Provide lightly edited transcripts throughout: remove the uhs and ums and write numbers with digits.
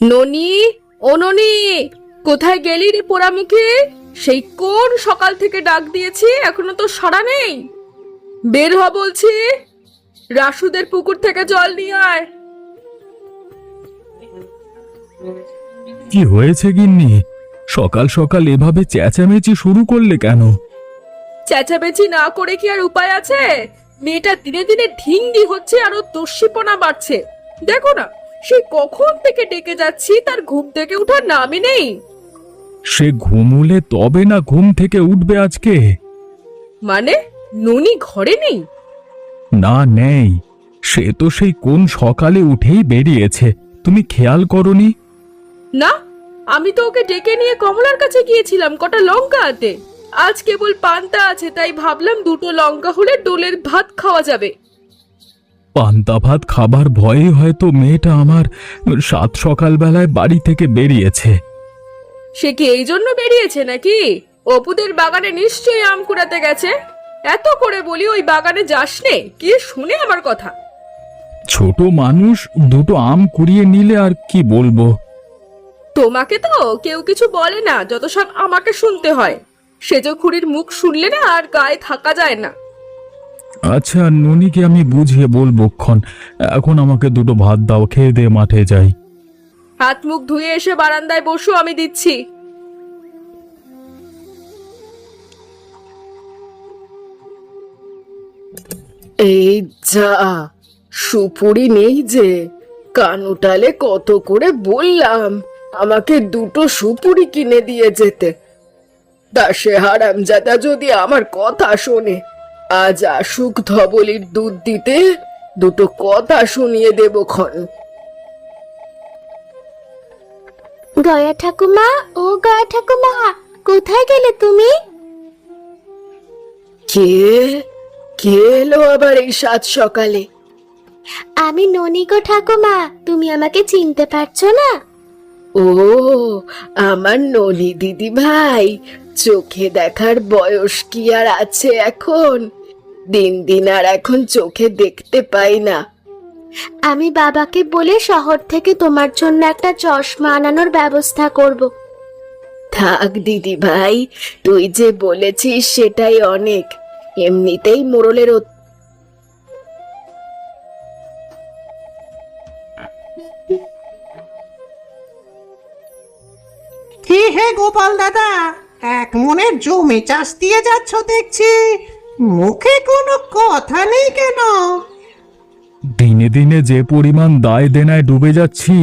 ননি, ও ননি, কোথায় গেলি রে পোড়ামুখী? সেই কোন সকাল থেকে ডাক দিয়েছি, এখনো তো সাড়া নেই। বের হ বলছি, রাসুদের পুকুর থেকে জল নিয়ে আয়। কি হয়েছে গিন্নি? সকাল সকাল এভাবে চেঁচামেচি শুরু করলে কেন? চেঁচামেচি না করে কি আর উপায় আছে? মেয়েটা দিনে দিনে ঢিঙ্গি হচ্ছে, আরো দস্যিপনা বাড়ছে। দেখো না, সে কখন থেকে ডেকে যাচ্ছি, তার ঘুম থেকে ওঠার নামই নেই। সে ঘুমুলে তবে না ঘুম থেকে উঠবে আজকে? মানে, ননি ঘরে নেই? না, নেই। সে তো সেই কোন সকালে উঠেই বেরিয়েছে, তুমি খেয়াল করনি? না, আমি তো ওকে ডেকে নিয়ে কমলার কাছে গিয়েছিলাম কটা লঙ্কা আনতে। আজ কেবল পান্তা আছে, তাই ভাবলাম দুটো লঙ্কা হলে ডোলের ভাত খাওয়া যাবে। পান্তা ভাত খাবার ভয়ে হয়তো মেয়েটা আমার সাত সকালবেলায় বাড়ি থেকে বেরিয়েছে। সে কি এই জন্য বেরিয়েছে নাকি? অপুদের বাগানে নিশ্চয়ই আম কুড়াতে গেছে। এত করে বলি ওই বাগানে যাস নে, কি শুনে আমার কথা? ছোট মানুষ, দুটো আম কুড়িয়ে নিলে আর কি বলবো। তোমাকে তো কেউ কিছু বলে না, যত সব আমাকে শুনতে হয়। সেজ খুড়ির মুখ শুনলে না আর গায়ে থাকা যায় না। আচ্ছা, ননিকে আমি বুঝিয়ে বলবো ক্ষণ। এখন আমাকে দুটো ভাত দাও, খেয়ে দিয়ে মাঠে যাই। হাত মুখ ধুয়ে এসে বারান্দায় বসো, আমি দিচ্ছি। এই যা, সুপুরি নেই যে। কানুটালে কত করে বললাম আমাকে দুটো সুপুরি কিনে দিয়ে যেতে। তা সে হারামজাদা যদি আমার কথা শোনে, আজ আসুক ধবলির দুধ দিতে, দুটো কথা শুনিয়ে দেব ক্ষণ। গয়া ঠাকুমা, ও গয়া ঠাকুমা, কোথায় গেলে তুমি? কে কে এলো আবার এই সাত সকালে? আমি ননি গো ঠাকুমা, তুমি আমাকে চিনতে পারছো না? ও, আমার ননি দিদি ভাই। চোখে দেখার বয়স কি আর আছে এখন? দিন দিন আর এখন চোখে দেখতে পাই না। আমি বাবাকে বলে শহর থেকে তোমার জন্য একটা চশমা আনানোর ব্যবস্থা করব। থাক দিদি ভাই, তুই যে বলেছিস সেটাই অনেক। এমনিতেই মোড়লের কি হে গোপাল দাদা, এক মনে জমি চাষ দিয়ে যাচ্ছ দেখছি, মুখে কোনো কথা নেই কেন? দিনে দিনে যে পরিমাণ দায় দেনায় ডুবে যাচ্ছি,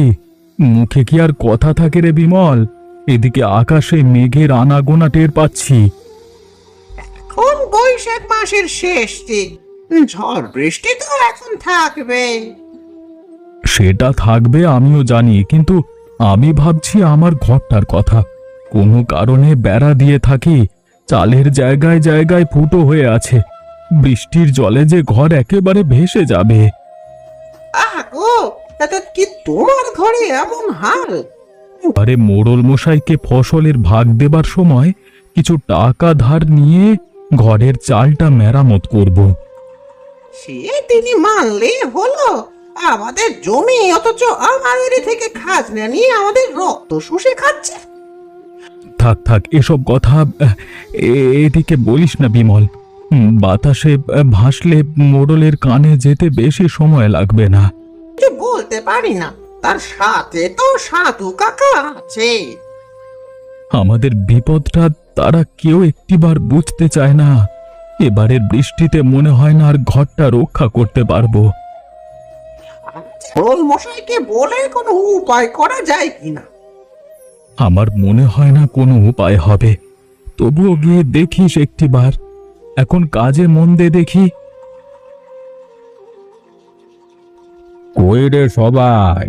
মুখে কি আর কথা থাকে রে বিমল? এদিকে আকাশে মেঘের আনাগোনা টের পাচ্ছি। এখন বৈশাখ মাসের শেষ দিক, ঝড় বৃষ্টি তো এখন থাকবে। সেটা থাকবে আমিও জানি, কিন্তু আমি ভাবছি আমার ঘরটার কথা। কোনো কারণে বেড়া দিয়ে থাকি, চালের জায়গায় জায়গায় ফুটো হয়ে আছে। বৃষ্টির জলে যে ঘর একেবারে ভেসে যাবে। গো, তা কি তোমার ঘরে এমন হাল? আরে মোড়ল মশাইকে ফসলের ভাগ দেবার সময় কিছু টাকা ধার নিয়ে ঘরের চালটা মেরামত করব। সে তিনি মানলে হলো, আমাদের জমি, অথচ আমাদের থেকে খাজনা নিয়ে আমাদের রক্ত শুষে খাচ্ছে। থাক থাক, এসব কথা এদিকে বলিস না বিমল। বাতাসে ভাসলে মোড়লের কানে যেতে বেশি সময় লাগবে না। যে বলতে পারি না, তার সাথে তো সাধু কাকা আছে। আমাদের বিপদটা তারা কেউ একটিবার বুঝতে চায় না। এবারের বৃষ্টিতে মনে হয় না আর ঘরটা রক্ষা করতে পারবো। মোড়ল মশাইকে বলে কোনো উপায় করা যায় কিনা? আমার মনে হয় না কোনো উপায় হবে। তবুও গিয়ে দেখিস একটিবার। এখন কাজে মন দে দেখি। কই রে সবাই,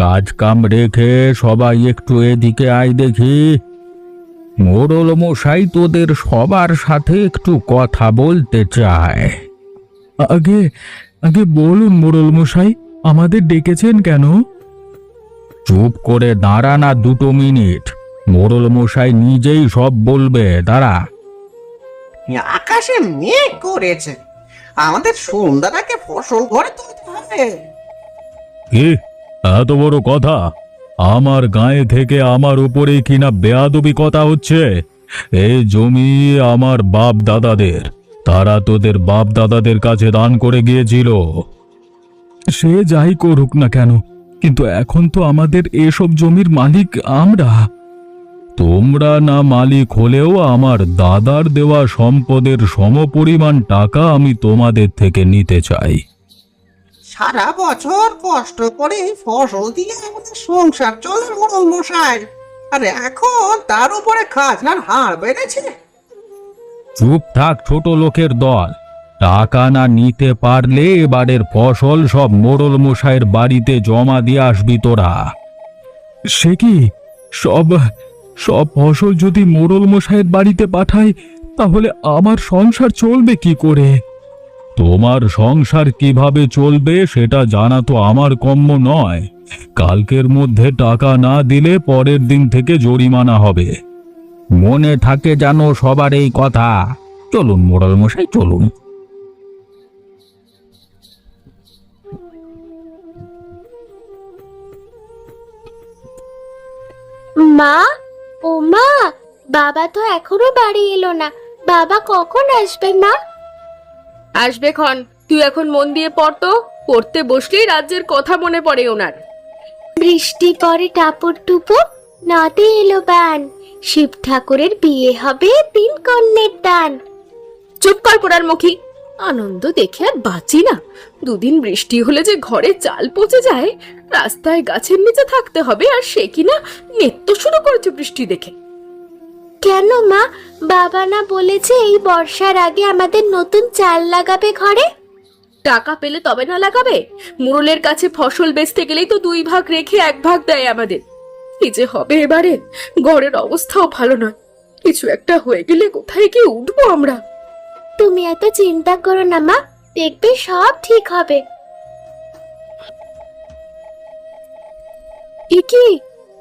কাজ কাম রেখে সবাই একটু এদিকে আয় দেখি। মোড়ল মশাই তোদের সবার সাথে একটু কথা বলতে চায়। আগে আগে বলুন মোড়ল মশাই, আমাদের ডেকেছেন কেন? চুপ করে দাঁড়া না দুটো মিনিট, মোড়ল মশাই নিজেই সব বলবে, দাঁড়া। আকাশে মেঘ করেছে, আমাদের সন্ধ্যাটাকে ফসল ঘরে তুলতে হবে। কি এত বড় কথা? আমার গায়ে থেকে আমার উপরেই কিনা বেয়াদবি কথা হচ্ছে। এই জমি আমার বাপ দাদাদের, তারা তোদের বাপ দাদাদের কাছে দান করে গিয়েছিল। সে যাই করুক না কেন, কিন্তু এখন তো আমাদের এসব জমির মালিক আমরা। তোমরা না মালিক হলেও আমার দাদার দেওয়া সম্পদের সমপরিমাণ টাকা আমি তোমাদের থেকে নিতে চাই। সারা বছর কষ্ট করে ফসল দিয়ে আমাদের সংসার চলে মোড়ল মশাই, আর এখন তার উপরে খাজনার হার বেড়েছে। চুপ থাক ছোট লোকের দল, টাকা না নিতে পারলে এবারের ফসল সব মোড়ল মশাইয়ের বাড়িতে জমা দিয়ে আসবি তোরা। সে কি, সব সব ফসল যদি মোড়ল মশাইয়ের বাড়িতে পাঠাই, তাহলে আমার সংসার চলবে কি করে? তোমার সংসার কিভাবে চলবে সেটা জানা তো আমার কম্য নয়। কালকের মধ্যে টাকা না দিলে পরের দিন থেকে জরিমানা হবে। মনে থাকে জানো সবার এই কথা। চলুন মোড়ল মশাই, চলুন। মা, ও মা, বাবা তো এখনো বাড়ি এলো না। বাবা কখন আসবে মা? আসবে ক্ষণ, তুই এখন মন দিয়ে পড় তো। পড়তে বসলেই রাজ্যের কথা মনে পড়ে ওনার। বৃষ্টি পরে টাপুর টুপুর, নদে এলো বান, শিব ঠাকুরের বিয়ে হবে 3 কন্যের দান। চুপ কর পোড়ার মুখী, আনন্দ দেখে আর বাঁচি না। দুদিন বৃষ্টি হলে যে ঘরে চাল পচে যায়, রাস্তায় গাছের নিচে থাকতে হবে, আর সে কিনা নৃত্য শুরু করেছে বৃষ্টি দেখে। কেন মা, বাবা না বলেছে এই বর্ষার আগে আমাদের নতুন চাল লাগাবে ঘরে? টাকা পেলে তবে না লাগাবে? মুরলের কাছে ফসল বেচতে গেলেই তো 2 ভাগ রেখে 1 ভাগ দেয় আমাদের। কি যে হবে এবারে, ঘরের অবস্থাও ভালো নয়। কিছু একটা হয়ে গেলে কোথায় গিয়ে উঠবো আমরা? তুমি এত চিন্তা করো না মা, দেখবে সব ঠিক হবে। কি,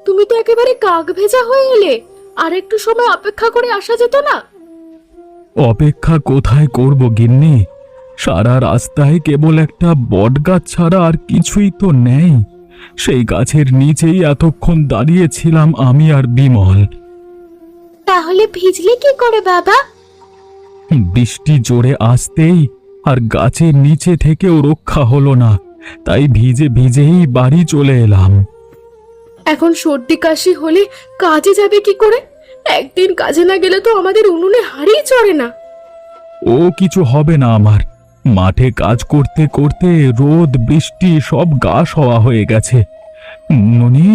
তুমি তো একেবারে কাক ভেজা হয়ে এলে। আর একটু সময় অপেক্ষা করে আসা যেত না? অপেক্ষা কোথায় করব গিন্নি? সারা রাস্তায় কেবল একটা বটগাছ ছাড়া আর কিছুই তো নেই। সেই গাছের নিচেই এতক্ষণ দাঁড়িয়েছিলাম আমি আর বিমল। তাহলে ভিজলে কি করে বাবা? বৃষ্টি জোরে আসতেই আর গাছের নিচে থেকেও রক্ষা হলো না, তাই ভিজে ভিজেই বাড়ি চলে এলাম। এখন সর্দি কাশি হলে কাজে যাবে কি করে? একদিন কাজে না গেলে তো আমাদের উনুনে হাঁড়িই চড়ে না। ও কিছু হবে না আমার। মাঠে কাজ করতে করতে রোদ বৃষ্টি সব গা সওয়া হয়ে গেছে। ননি,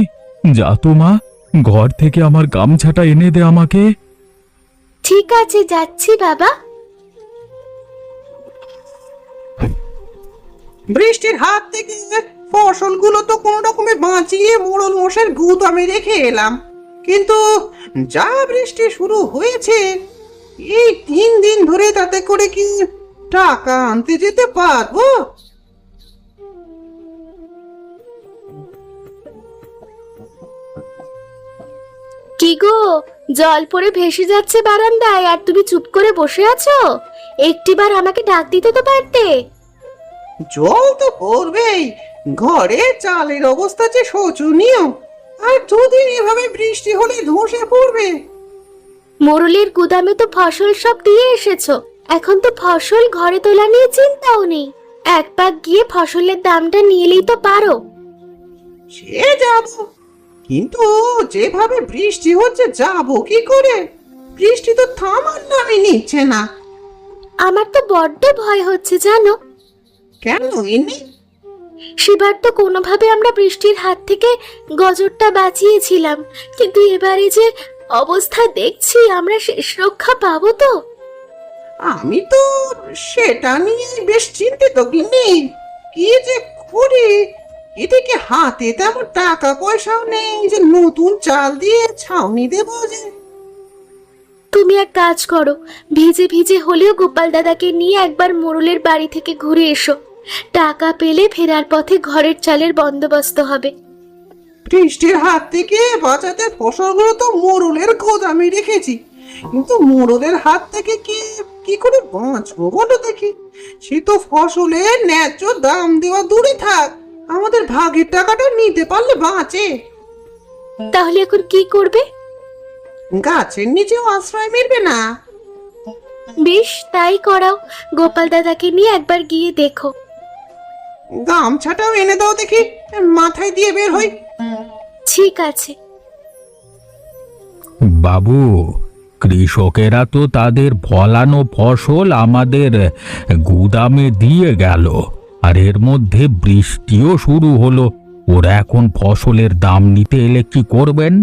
যা তো মা, ঘর থেকে আমার গামছাটা এনে দে আমাকে। ঠিক আছে, যাচ্ছি বাবা। বৃষ্টির হাত থেকে ফসলগুলো তো কোনো রকমে বাঁচিয়ে মোড়ল মশাইয়ের গুদামে রেখে এলাম, কিন্তু যা বৃষ্টি শুরু হয়েছে, এই 3 দিন ধরে তাতে করে কি টাকা আনতে যেতে পারবো? কি গো, জল পড়ে ভেসে যাচ্ছে বারান্দায়, আর তুমি চুপ করে বসে আছো? একটিবার আমাকে ডাক দিতে তো পারতে। জল তো পড়বেই, ঘরে চালের অবস্থা যে শোচনীয়, আর 2 দিন এভাবে বৃষ্টি হলে ধসে পড়বে। মোরলের গুদামে তো ফসল সব দিয়ে এসেছো, এখন তো ফসল ঘরে তোলা নিয়ে চিন্তাও নেই। এক পাক গিয়ে ফসলের দামটা নিয়েলেই তো পারো। সে যাব, কিন্তু যেভাবে বৃষ্টি হচ্ছে যাব কি করে? বৃষ্টি তো থামার নামই নিচ্ছে না। আমার তো বড্ড ভয় হচ্ছে জানো। কেন ইনি? সেবার তো কোনোভাবে আমরা বৃষ্টির হাত থেকে গজরটা বাঁচিয়েছিলাম, কিন্তু এবারে যে অবস্থা দেখছি, আমরা শেষ রক্ষা পাবো তো? আমি তো সেটা নিয়ে বেশ চিন্তিত গিন্নি। কি যে করি, এদিকে হাতে তেমন টাকা পয়সাও নেই যে নতুন চাল দিয়ে ছাউনি দেবো যে। তুমি এক কাজ করো, ভিজে ভিজে হলেও গোপাল দাদাকে নিয়ে একবার মোরলের বাড়ি থেকে ঘুরে এসো। টাকা পেলে ফেরার পথে ঘরের চালের বন্দোবস্ত হবে। বৃষ্টির হাত থেকে বাঁচাতে ফসলগুলো তো মোড়লের গোদামে রেখেছি, কিন্তু মোড়লের হাত থেকে কি করে বাঁচবো বলো দেখি? সে তো ফসলের ন্যায্য দাম দেওয়া দূরে থাক, আমাদের ভাগের টাকাটা নিতে পারলে বাঁচে। তাহলে এখন কি করবে? গাছের নিচেও আশ্রয় মিলবে না। বেশ, তাই করাও। গোপাল দাদাকে নিয়ে একবার গিয়ে দেখো। গামছাটাও এনে দাও দেখি, মাথায় দিয়ে বের হই। ঠিক আছে। বাবু, কৃষকেরা তো তাদের ফলানো ফসল আমাদের গুদামে দিয়ে গেল, আর এর মধ্যে বৃষ্টিও শুরু হলো। ওরা এখন ফসলের দাম নিতে এলে কি করবেন?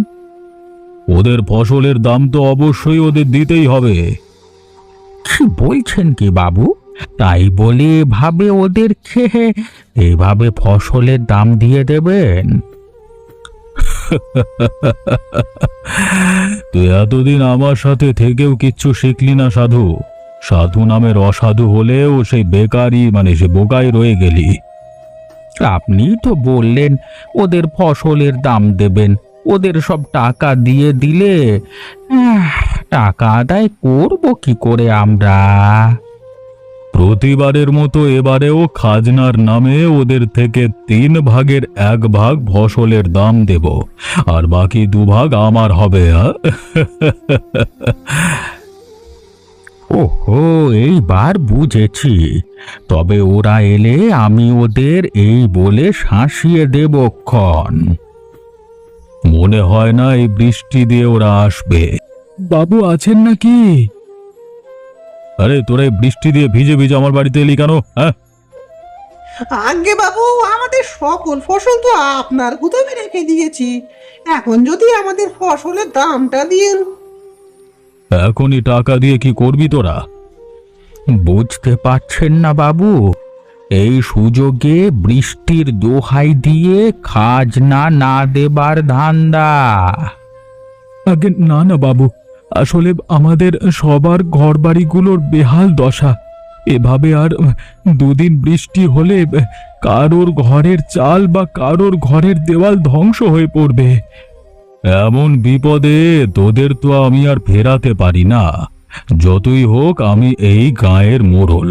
ওদের ফসলের দাম তো অবশ্যই ওদের দিতেই হবে। কি বলছেন কি বাবু? তাই বলে এভাবে ফসলের দাম দিয়ে দেবেন? তুই এতদিন আমার সাথে থেকেও কিচ্ছু শিখলি না সাধু। সাধু নামের অসাধু হলেও সেই বেকারই সে বোকাই রয়ে গেলি। আপনি তো বললেন ওদের ফসলের দাম দেবেন, ওদের সব টাকা দিয়ে দিলে টাকা আদায় করব কি করে আমরা? প্রতিবারের মতো এবারেও খাজনার নামে ওদের থেকে 3 ভাগের 1 ভাগ ফসলের দাম দেব, আর বাকি 2 ভাগ আমার হবে। ওহো, এইবার বুঝেছি। তবে ওরা এলে আমি ওদের এই বলে শাসিয়ে দেবক্ষণ। মনে হয় না এই বৃষ্টি দিয়ে ওরা আসবে। বাবু আছেন নাকি? আরে তোরা এই বৃষ্টি দিয়ে ভিজে ভিজে আমার বাড়িতে এলি কেন? হ্যাঁ, আগে বাবু, আমাদের সকল ফসল তো আপনার গুদামে রেখে দিয়েছি। এখন যদি আমাদের ফসলের দামটা দিন। এখনই টাকা দিয়ে কি করবি তোরা? বুঝতে পারছেন না বাবু, এই সুযোগে বৃষ্টির দোহাই দিয়ে খাজনা না দেবার ধান্দা। আগে না না বাবু, আসলে আমাদের সবার ঘরবাড়িগুলোর বেহাল দশা। এভাবে আর 2 দিন বৃষ্টি হলে কারোর ঘরের চাল বা কারোর ঘরের দেওয়াল ধ্বংস হয়ে পড়বে। এমন বিপদে তোদের তো আমি আর ফেরাতে পারি না। যতই হোক আমি এই গাঁয়ের মোড়ল।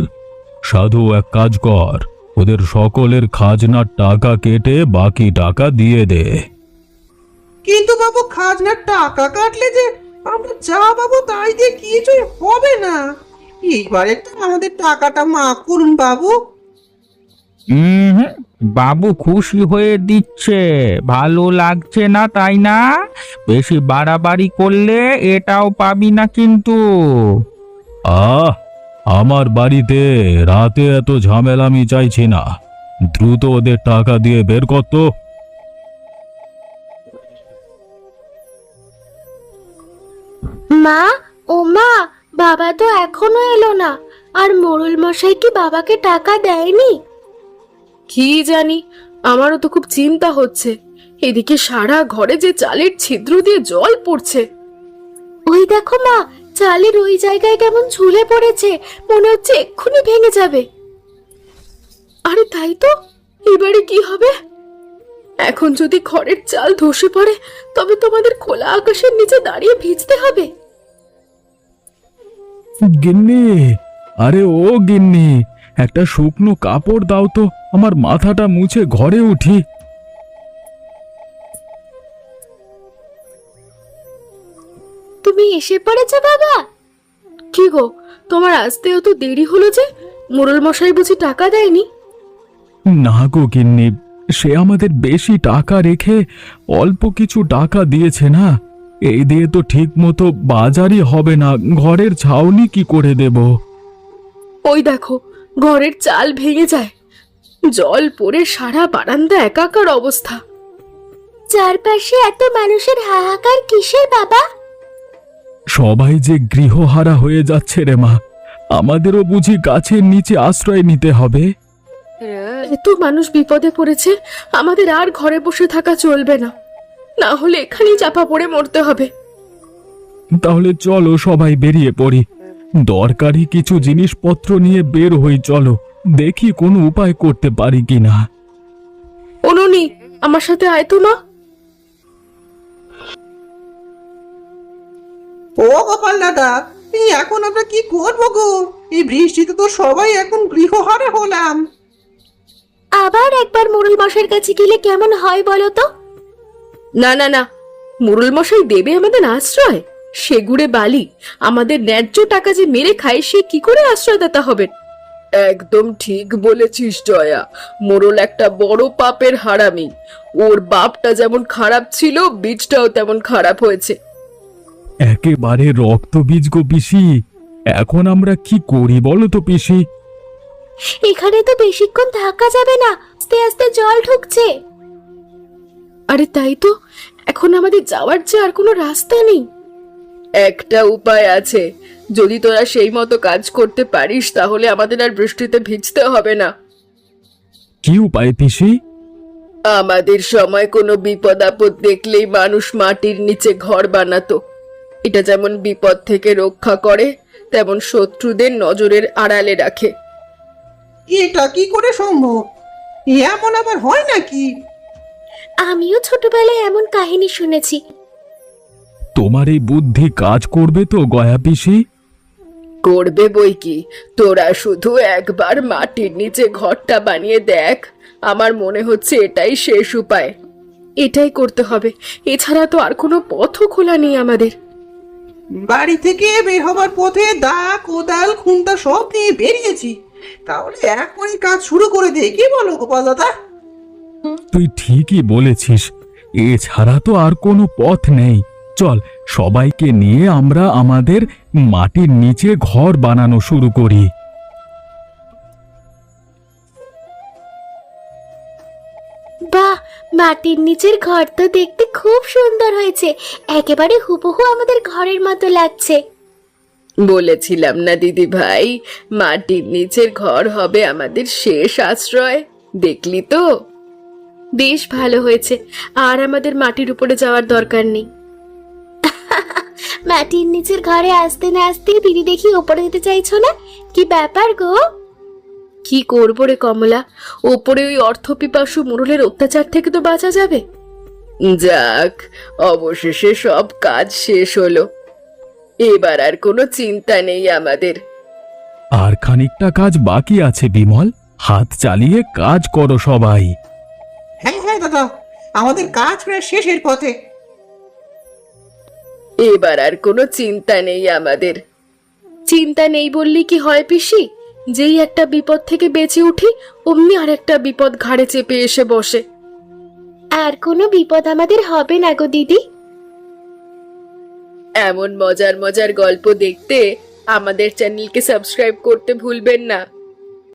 সাধু, এক কাজ কর, ওদের সকলের খাজনার টাকা কেটে বাকি টাকা দিয়ে দে। কিন্তু বাবু, খাজনার টাকা কাটলে যে আমরা যা পাবো তাই দিয়ে কিছুই হবে না। এইবারে তো আমাদের টাকাটা মাফ করুন বাবু। বাবু খুশি হয়ে দিচ্ছে, ভালো লাগছে না তাই না? বেশি বাড়াবাড়ি করলে এটাও পাবি না কিন্তু। আমার বাড়িতে রাতে এত ঝামেলা আমি চাইছি না। দ্রুত ওদের টাকা দিয়ে বের কর তো। মা, ও মা, বাবা তো এখনো এলো না। আর মোড়ল মশাই কি বাবাকে টাকা দেয়নি? কি জানি, আমারও তো খুব চিন্তা হচ্ছে। এদিকে সারা ঘরে যে চালের ছিদ্র দিয়ে জল পড়ছে। ওই দেখো মা, চালের ওই জায়গায় কেমন ঝুলে পড়েছে, মনে হচ্ছে এক্ষুনি ভেঙে যাবে। আরে তাই তো, এবারে কি হবে? এখন যদি ঘরের চাল ধসে পড়ে, তবে তোমাদের খোলা আকাশের নিচে দাঁড়িয়ে ভিজতে হবে। গিন্নি, আরে ও গিন্নি, একটা শুকনো কাপড় দাও তো, আমার মাথাটা মুছে ঘরে উঠি। তুমি এসে পড়েছো বাবা? কি গো, তোমার আসতে অত দেরি হলো যে? মোড়ল মশাই বুঝি টাকা দেয়নি? না গো গিন্নি, সে আমাদের বেশি টাকা রেখে অল্প কিছু টাকা দিয়েছে না। এই দিয়ে তো ঠিক মতো বাজারই হবে না, ঘরের ছাউনি কি করে দেব? ওই দেখো, ঘরের চাল ভেঙে যায়, জল পড়ে সারা বারান্দা একাকার অবস্থা। চারপাশে এত মানুষের হাহাকার কিসের বাবা? সবাই যে গৃহহারা হয়ে যাচ্ছে রে মা, আমাদেরও বুঝি গাছের নিচে আশ্রয় নিতে হবে? এত মানুষ বিপদে পড়েছে, আমাদের আর ঘরে বসে থাকা চলবে না, না হলে এখানেই চাপা পড়ে মরতে হবে। তাহলে চলো সবাই বেরিয়ে পড়ি, দরকারি কিছু জিনিসপত্র নিয়ে বের হই। চলো দেখি কোনো উপায় করতে পারি কিনা। অনুনি, আমার সাথে আয় তো মা। ও গোপাল দাদা, এখন আমরা কি করবো গো? এই বৃষ্টিতে তো সবাই এখন গৃহহারা হলাম। আবার একবার মোড়ল মশাইয়ের কাছে গেলে কেমন হয় বলো তো? না না না, মোড়ল মশাই দেবে আমাদের আশ্রয়? সেগুড়ে বালি আমাদের ন্যায্য টাকা যে মেরে খায়, সে কি করে আশ্রয়দাতা হবেন? একদম ঠিক বলেছিস জয়া, মোড়ল একটা বড় পাপের হারামি। ওর বাপটা যেমন খারাপ ছিল, বীজটাও তেমন খারাপ হয়েছে। একেবারে রক্তবীজ গো পিসি। এখন আমরা কি করি বলো তো পিসি? এখানে তো বেশিক্ষণ থাকা যাবে না, আস্তে আস্তে জল ঢুকছে। আরে তাই তো, এখন আমাদের যাওয়ার যে আর কোনো রাস্তা নেই। একটা উপায় আছে, যদি তোরা সেই মতো কাজ করতে পারিস তাহলে আমাদের আর বৃষ্টিতে ভিজতে হবে না। কি উপায় পিসি? আমাদের সময় কোনো বিপদ আপদ দেখলেই মানুষ মাটির নিচে ঘর বানাতো। এটা যেমন বিপদ থেকে রক্ষা করে, তেমন শত্রুদের নজরের আড়ালে রাখে। এটা কি করে সম্ভব? এমন আবার হয় নাকি? আমিও ছোটবেলায় এমন কাহিনী শুনেছি। তোমার এই বুদ্ধি কাজ করবে তো গয়া পিসি? করবে বই কি, তোরা শুধু একবার মাটির নিচে ঘরটা বানিয়ে দেখ। আমার মনে হচ্ছে এটাই শেষ উপায়। এটাই করতে হবে, এছাড়া তো আর কোনো পথও খোলা নেই আমাদের। বাড়ি থেকে বের হবার পথে দা, কোদাল, খুন্তা সব নিয়ে বেরিয়েছি। তাহলে এখনই কাজ শুরু করে দে, কি বলো গোপাল দাদা? তুই ঠিকই বলেছিস, এছাড়া তো আর কোনো পথ নেই। চল, সবাইকে নিয়ে আমরা আমাদের মাটির নিচে ঘর বানানো শুরু করি। বাহ, মাটির নিচের ঘর তো দেখতে খুব সুন্দর হয়েছে, একেবারে হুবহু আমাদের ঘরের মতো লাগছে। বলেছিলাম না দিদি ভাই, মাটির নিচের ঘর হবে আমাদের শেষ আশ্রয়। দেখলি তো? বেশ ভালো হয়েছে, আর আমাদের মাটির উপরে যাওয়ার দরকার নেই। মাটির নিচের ঘরে আসতে না আসতে দিদি দেখি ওপরে যেতে চাইছো না, কি ব্যাপার গো? কি করবো রে কমলা, ওপরে ওই অর্থপিপাসু মোড়লের অত্যাচার থেকে তো বাঁচা যাবে। যাক, অবশেষে সব কাজ শেষ হলো। এবার আর কোনো চিন্তা নেই আমাদের। আর খানিকটা কাজ বাকি আছে বিমল, হাত চালিয়ে কাজ করো সবাই। হ্যাঁ হ্যাঁ দাদা, আমাদের কাজ প্রায় শেষের পথে। এবার আর কোনো চিন্তা নেই আমাদের। চিন্তা নেই বললি কি হয় পিসি? যেই একটা বিপদ থেকে বেঁচে উঠি, অমনি আর একটা বিপদ ঘাড়ে চেপে এসে বসে। আর কোনো বিপদ আমাদের হবে না গো দিদি। এমন মজার মজার গল্প দেখতে আমাদের চ্যানেলকে সাবস্ক্রাইব করতে ভুলবেন না।